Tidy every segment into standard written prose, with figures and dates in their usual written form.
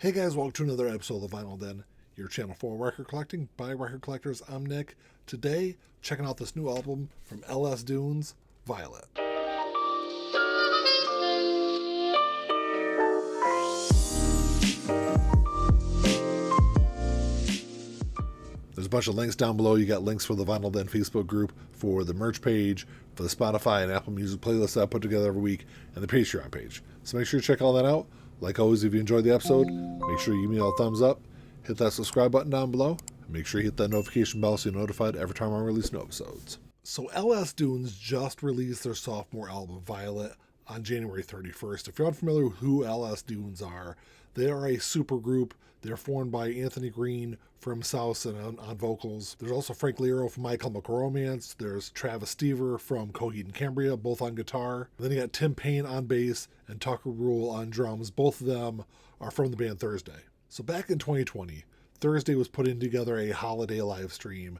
Hey guys, welcome to another episode of the Vinyl Den, your channel for record collecting by record collectors. I'm Nick. Today, checking out this new album from LS Dunes, Violet. There's a bunch of links down below. You got links for the Vinyl Den Facebook group, for the merch page, for the Spotify and Apple Music playlist that I put together every week, and the Patreon page. So make sure you check all that out. Like always, if you enjoyed the episode, make sure you give me a thumbs up, hit that subscribe button down below, and make sure you hit that notification bell so you're notified every time I release new episodes. So LS Dunes just released their sophomore album, Violet, on January 31st. If you're unfamiliar with who LS Dunes are, they are a supergroup. They're formed by Anthony Green from Saosin on vocals. There's also Frank Liero from My Chemical Romance. There's Travis Stever from Coheed Cambria, both on guitar. And then you got Tim Payne on bass and Tucker Rule on drums. Both of them are from the band Thursday. So back in 2020, Thursday was putting together a holiday live stream,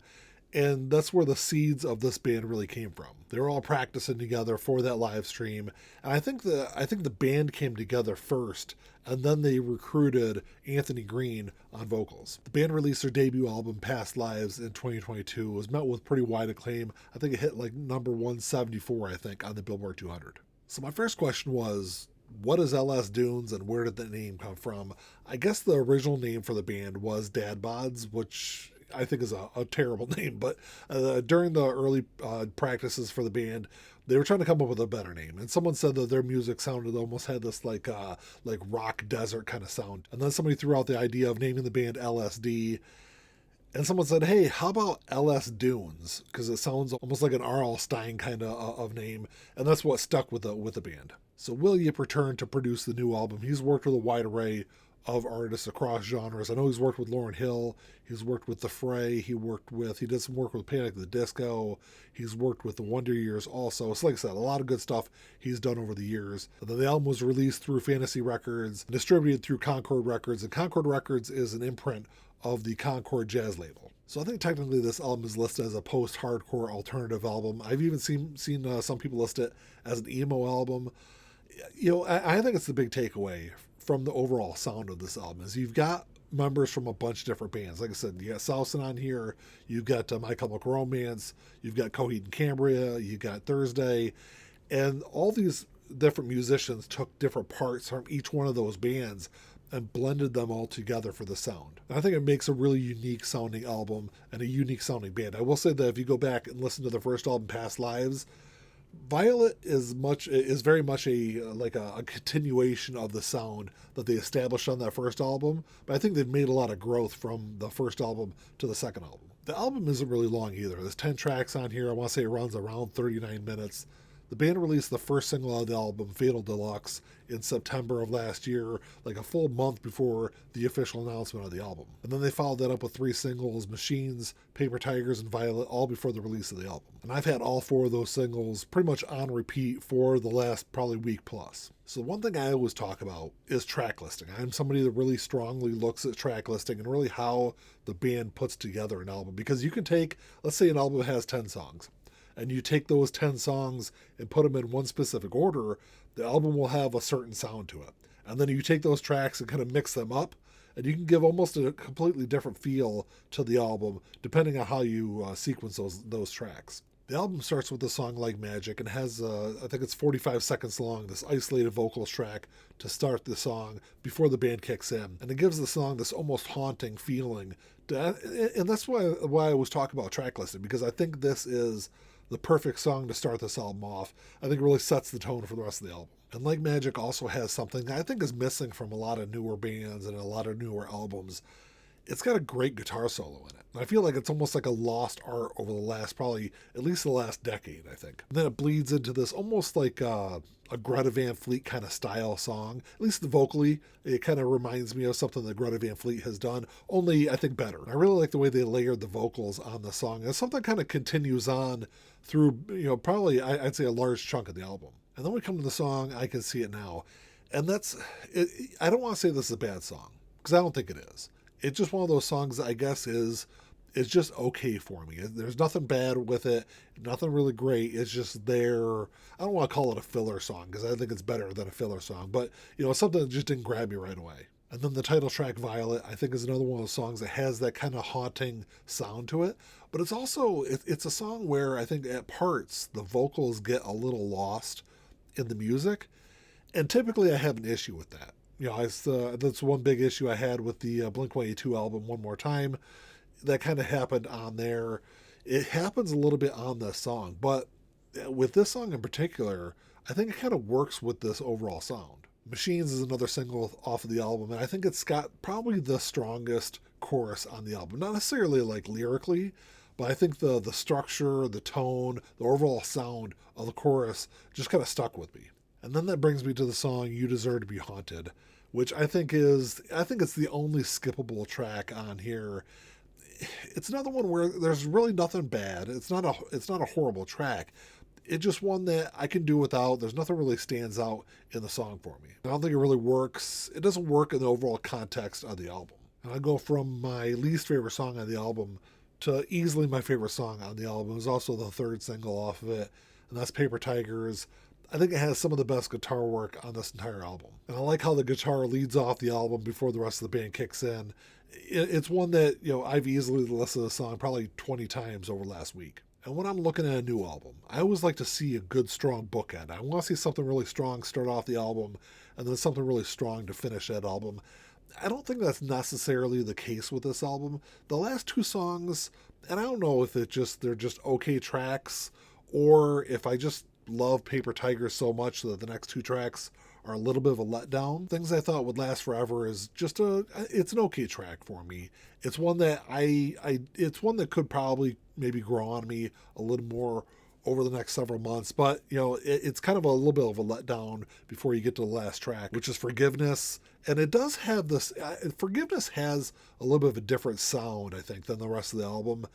and that's where the seeds of this band really came from. They were all practicing together for that live stream, and I think the band came together first, and then they recruited Anthony Green on vocals. The band released their debut album, Past Lives, in 2022. It was met with pretty wide acclaim. I think it hit like number 174, I think, on the Billboard 200. So my first question was, what is LS Dunes and where did the name come from? I guess the original name for the band was Dad Bods, which I think is a terrible name, but during the early practices for the band, they were trying to come up with a better name. And someone said that their music sounded almost had this like rock desert kind of sound. And then somebody threw out the idea of naming the band LSD. And someone said, hey, how about LS Dunes? Because it sounds almost like an R.L. Stein kind of name. And that's what stuck with the band. So Will Yip returned to produce the new album. He's worked with a wide array of artists across genres. I know he's worked with Lauryn Hill, he's worked with The Fray, he did some work with Panic! At the Disco, he's worked with the Wonder Years also. So like I said, a lot of good stuff he's done over the years. And then the album was released through Fantasy Records, distributed through Concord Records, and Concord Records is an imprint of the Concord Jazz label. So I think technically this album is listed as a post-hardcore alternative album. I've even seen some people list it as an emo album. You know, I think it's the big takeaway from the overall sound of this album is you've got members from a bunch of different bands. Like I said, you got Saosin on here, you've got My Chemical Romance, you've got Coheed Cambria, you've got Thursday, and all these different musicians took different parts from each one of those bands and blended them all together for the sound. And I think it makes a really unique sounding album and a unique sounding band. I will say that if you go back and listen to the first album, Past Lives, Violet is very much a continuation of the sound that they established on that first album, but I think they've made a lot of growth from the first album to the second album. The album isn't really long either. There's 10 tracks on here. I want to say it runs around 39 minutes. The band released the first single of the album, Fatal Deluxe, in September of last year, like a full month before the official announcement of the album. And then they followed that up with 3 singles, Machines, Paper Tigers, and Violet, all before the release of the album. And I've had all 4 of those singles pretty much on repeat for the last probably week plus. So one thing I always talk about is track listing. I'm somebody that really strongly looks at track listing and really how the band puts together an album. Because you can take, let's say an album has 10 songs, and you take those 10 songs and put them in one specific order, the album will have a certain sound to it. And then you take those tracks and kind of mix them up, and you can give almost a completely different feel to the album depending on how you sequence those tracks. The album starts with the song Like Magic and has, I think it's 45 seconds long, this isolated vocals track to start the song before the band kicks in. And it gives the song this almost haunting feeling. And that's why I was talking about track listing, because I think this is the perfect song to start this album off. I think it really sets the tone for the rest of the album. And Like Magic also has something I think is missing from a lot of newer bands and a lot of newer albums. It's got a great guitar solo in it. And I feel like it's almost like a lost art over the last, probably at least the last decade, I think. And then it bleeds into this almost like a Greta Van Fleet kind of style song. At least vocally, it kind of reminds me of something that Greta Van Fleet has done, only I think better. I really like the way they layered the vocals on the song. And something kind of continues on through, probably I'd say a large chunk of the album. And then we come to the song, I Can See It Now. And I don't want to say this is a bad song, because I don't think it is. It's just one of those songs that I guess is just okay for me. There's nothing bad with it, nothing really great. It's just there. I don't want to call it a filler song because I think it's better than a filler song, but something that just didn't grab me right away. And then the title track, Violet, I think is another one of those songs that has that kind of haunting sound to it. But it's also, it's a song where I think at parts the vocals get a little lost in the music. And typically I have an issue with that. That's one big issue I had with the Blink-182 album, One More Time. That kind of happened on there. It happens a little bit on this song. But with this song in particular, I think it kind of works with this overall sound. Machines is another single off of the album, and I think it's got probably the strongest chorus on the album. Not necessarily like lyrically, but I think the structure, the tone, the overall sound of the chorus just kind of stuck with me. And then that brings me to the song You Deserve to Be Haunted, which I think it's the only skippable track on here. It's another one where there's really nothing bad. It's not a horrible track. It's just one that I can do without. There's nothing really stands out in the song for me. I don't think it really works. It doesn't work in the overall context of the album. And I go from my least favorite song on the album to easily my favorite song on the album. It was also the third single off of it, and that's Paper Tigers. I think it has some of the best guitar work on this entire album. And I like how the guitar leads off the album before the rest of the band kicks in. It's one that, I've easily listened to the song probably 20 times over last week. And when I'm looking at a new album, I always like to see a good, strong bookend. I want to see something really strong start off the album, and then something really strong to finish that album. I don't think that's necessarily the case with this album. The last two songs, and I don't know if they're just okay tracks, or if I just love Paper Tigers so much that the next two tracks are a little bit of a letdown. Things I thought would last forever is it's an okay track for me. It's one that it's one that could probably maybe grow on me a little more over the next several months, but it's kind of a little bit of a letdown before you get to the last track, which is Forgiveness. And it does have this, Forgiveness has a little bit of a different sound, I think, than the rest of the album.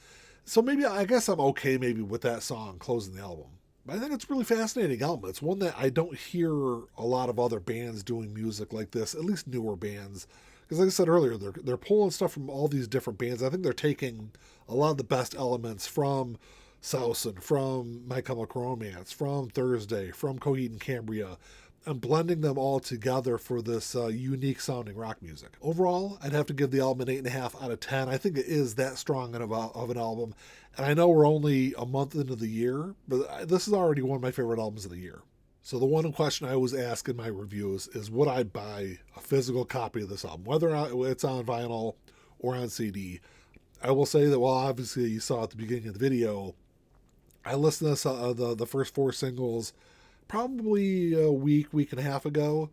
So I guess I'm okay maybe with that song closing the album. But I think it's a really fascinating album. It's one that I don't hear a lot of other bands doing music like this, at least newer bands. Because like I said earlier, they're pulling stuff from all these different bands. I think they're taking a lot of the best elements from Saosin, from My Chemical Romance, from Thursday, from Coheed Cambria, and blending them all together for this unique sounding rock music. Overall, I'd have to give the album an 8.5 out of 10. I think it is that strong of an album. And I know we're only a month into the year, but this is already one of my favorite albums of the year. So the one question I always ask in my reviews is, would I buy a physical copy of this album, whether or not it's on vinyl or on CD? I will say that, well, obviously you saw at the beginning of the video, I listened to this, the first four singles probably a week and a half ago.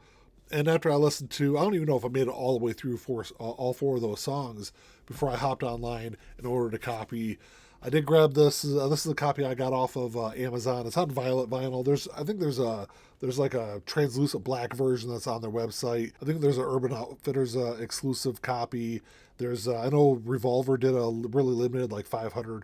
And after I listened to, I don't even know if I made it all the way through all four of those songs before I hopped online and ordered a copy. I did grab this. This is a copy I got off of Amazon. It's on Violet vinyl. There's like a translucent black version that's on their website. I think there's an Urban Outfitters exclusive copy. I know Revolver did a really limited, like 500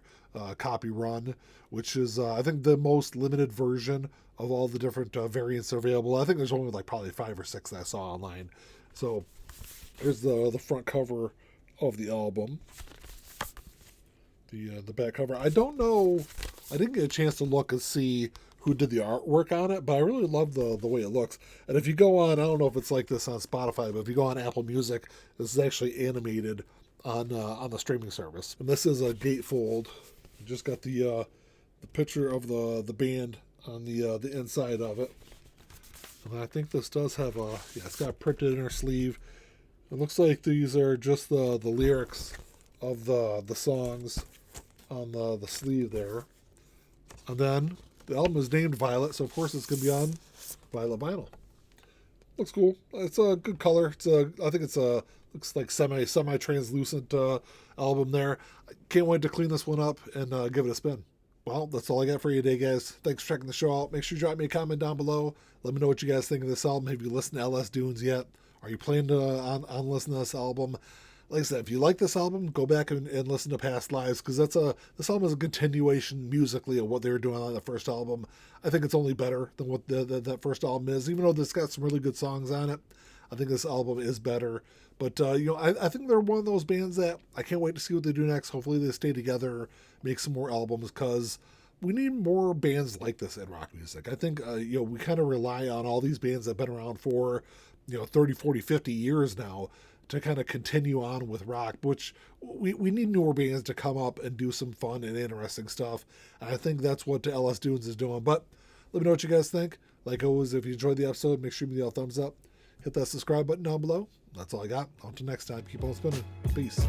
copy run, which is I think the most limited version of all the different variants available. I think there's only like probably 5 or 6 that I saw online. So here's the front cover of the album. The back cover. I don't know. I didn't get a chance to look and see who did the artwork on it, but I really love the way it looks. And if you go on, I don't know if it's like this on Spotify, but if you go on Apple Music, this is actually animated on the streaming service. And this is a gatefold. You just got the picture of the band on the inside of it. And I think this does have it's got printed inner sleeve. It looks like these are just the lyrics of the songs on the sleeve there. And then the album is named Violet, so of course it's going to be on Violet vinyl. Looks cool. It's a good color. I think looks like semi-translucent album there. I can't wait to clean this one up and give it a spin. Well, that's all I got for you today, guys. Thanks for checking the show out. Make sure you drop me a comment down below. Let me know what you guys think of this album. Have you listened to LS Dunes yet? Are you planning on listening to this album? Like I said, if you like this album, go back and listen to past lives, because this album is a continuation musically of what they were doing on the first album. I think it's only better than what that first album is, even though this got some really good songs on it. I think this album is better. But, I think they're one of those bands that I can't wait to see what they do next. Hopefully they stay together, make some more albums, because we need more bands like this in rock music. I think, we kind of rely on all these bands that have been around for, 30, 40, 50 years now to kind of continue on with rock, which we need newer bands to come up and do some fun and interesting stuff. And I think that's what LS Dunes is doing. But let me know what you guys think. Like always, if you enjoyed the episode, make sure you give me a thumbs up. Hit that subscribe button down below. That's all I got. Until next time, keep on spinning. Peace.